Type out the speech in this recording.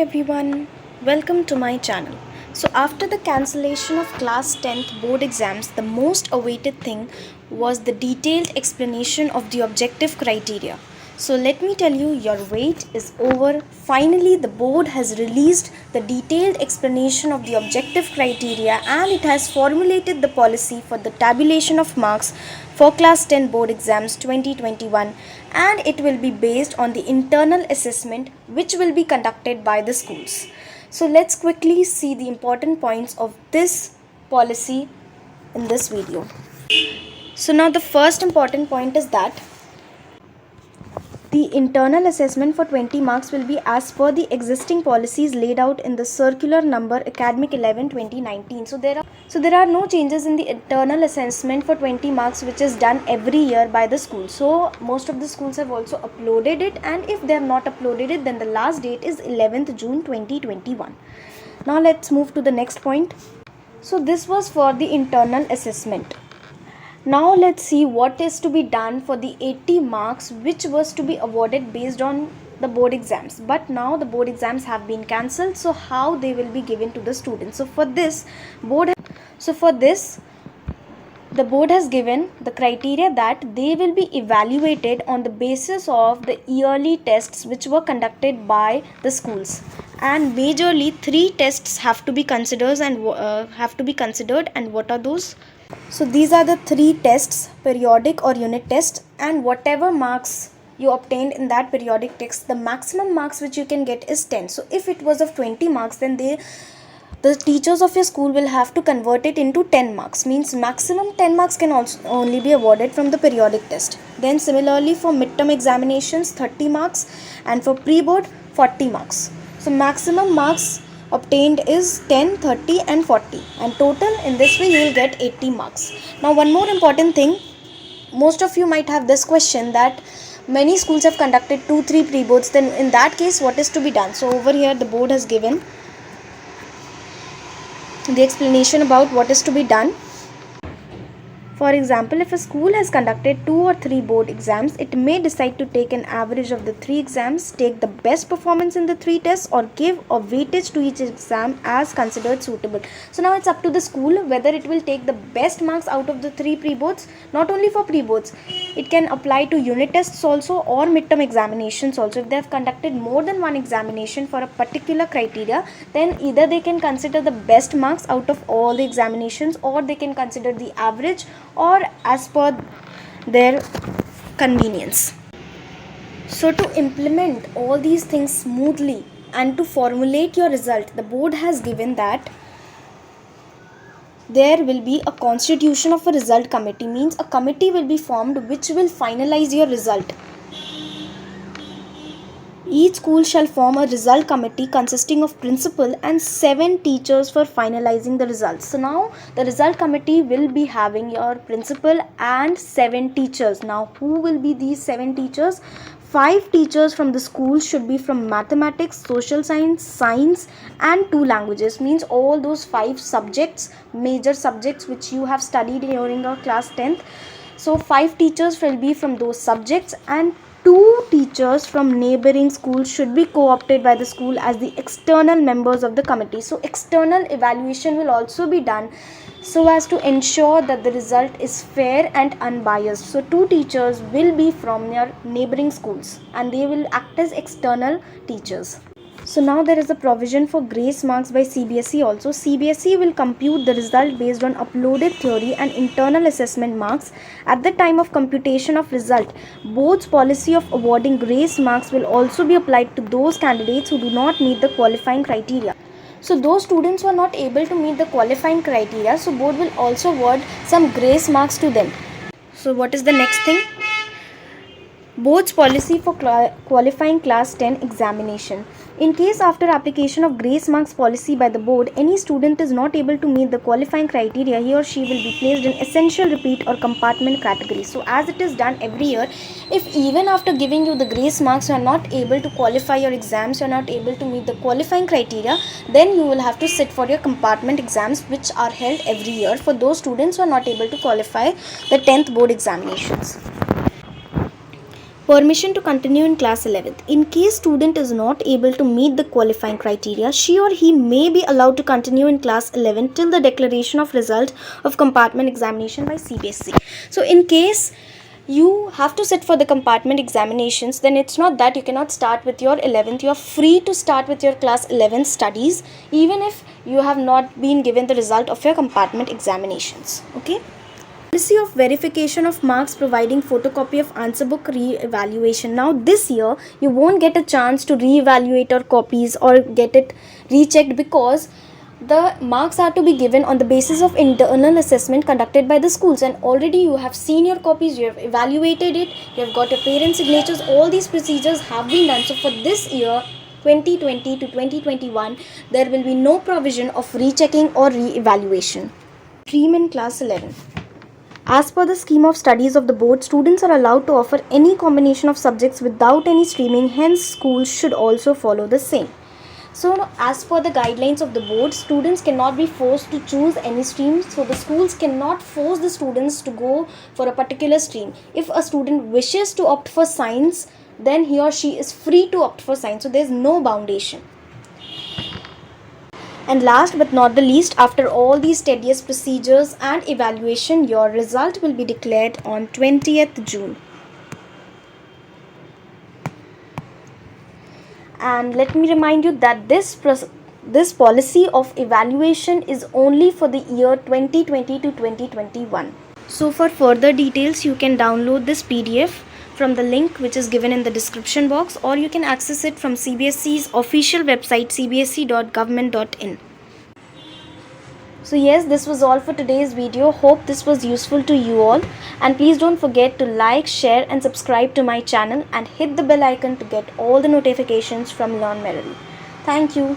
everyone, welcome to my channel. So after the cancellation of class 10th board exams, the most awaited thing was the detailed explanation of the objective criteria. So let me tell you, your wait is over. Finally, the board has released the detailed explanation of the objective criteria and it has formulated the policy for the tabulation of marks for class 10 board exams 2021, and it will be based on the internal assessment which will be conducted by the schools. So let's quickly see the important points of this policy in this video. So now the first important point is that the internal assessment for 20 marks will be as per the existing policies laid out in the circular number academic 11/2019. So there are no changes in the internal assessment for 20 marks which is done every year by the school. So most of the schools have also uploaded it, and if they have not uploaded it, then the last date is 11th June 2021. Now let's move to the next point. So this was for the internal assessment. Now let's see what is to be done for the 80 marks which was to be awarded based on the board exams. But now the board exams have been cancelled, so how they will be given to the students? So for this, the board has given the criteria that they will be evaluated on the basis of the yearly tests which were conducted by the schools, and majorly 3 tests have to be considered. And what are those? So these are the 3 tests: periodic or unit test, and whatever marks you obtained in that periodic test, the maximum marks which you can get is 10. So if it was of 20 marks, then the teachers of your school will have to convert it into 10 marks. Means maximum 10 marks can also only be awarded from the periodic test. Then similarly for midterm examinations, 30 marks, and for pre-board 40 marks. So maximum marks obtained is 10, 30 and 40, and total in this way you will get 80 marks. Now one more important thing, most of you might have this question that many schools have conducted 2-3 pre-boards, then in that case what is to be done? So over here the board has given the explanation about what is to be done. For example, if a school has conducted 2 or 3 board exams, it may decide to take an average of the 3 exams, take the best performance in the 3 tests, or give a weightage to each exam as considered suitable. So now it's up to the school whether it will take the best marks out of the 3 pre-boards. Not only for pre-boards, it can apply to unit tests also or midterm examinations also. If they have conducted more than one examination for a particular criteria, then either they can consider the best marks out of all the examinations, or they can consider the average, or as per their convenience. So to implement all these things smoothly and to formulate your result, the board has given that there will be a constitution of a result committee. Means a committee will be formed which will finalize your result. Each school shall form a result committee consisting of principal and 7 teachers for finalizing the results. So now the result committee will be having your principal and 7 teachers. Now who will be these 7 teachers? 5 teachers from the school should be from mathematics, social science and 2 languages. Means all those 5 subjects, major subjects which you have studied during your class 10th. So 5 teachers will be from those subjects, and 2 teachers from neighboring schools should be co-opted by the school as the external members of the committee. So external evaluation will also be done so as to ensure that the result is fair and unbiased. So 2 teachers will be from your neighboring schools and they will act as external teachers. So now there is a provision for grace marks by CBSE also. CBSE will compute the result based on uploaded theory and internal assessment marks. At the time of computation of result, board's policy of awarding grace marks will also be applied to those candidates who do not meet the qualifying criteria. So those students who are not able to meet the qualifying criteria, so board will also award some grace marks to them. So what is the next thing? Board's policy for qualifying class 10 examination. In case after application of grace marks policy by the board, any student is not able to meet the qualifying criteria, he or she will be placed in essential repeat or compartment category. So as it is done every year, if even after giving you the grace marks you are not able to qualify your exams, you are not able to meet the qualifying criteria, then you will have to sit for your compartment exams which are held every year for those students who are not able to qualify the 10th board examinations. Permission to continue in class 11th. In case student is not able to meet the qualifying criteria, she or he may be allowed to continue in class 11 till the declaration of result of compartment examination by CBSE. So in case you have to sit for the compartment examinations, then it's not that you cannot start with your 11th. You are free to start with your class 11 studies even if you have not been given the result of your compartment examinations. Okay. Policy of verification of marks providing photocopy of answer book re-evaluation. Now this year you won't get a chance to re-evaluate your copies or get it rechecked because the marks are to be given on the basis of internal assessment conducted by the schools, and already you have seen your copies, you have evaluated it, you have got your parent signatures, all these procedures have been done. So for this year 2020 to 2021 there will be no provision of rechecking or re-evaluation. Stream in class 11. As per the scheme of studies of the board, students are allowed to offer any combination of subjects without any streaming, hence schools should also follow the same. So as per the guidelines of the board, students cannot be forced to choose any stream. So the schools cannot force the students to go for a particular stream. If a student wishes to opt for science, then he or she is free to opt for science. So there is no boundation. And last but not the least, after all these tedious procedures and evaluation, your result will be declared on 20th June. And let me remind you that this policy of evaluation is only for the year 2020 to 2021. So for further details, you can download this PDF from the link which is given in the description box, or you can access it from CBSE's official website cbse.government.in. So yes, this was all for today's video. Hope this was useful to you all, and please don't forget to like, share and subscribe to my channel and hit the bell icon to get all the notifications from Learn Merrily. Thank you.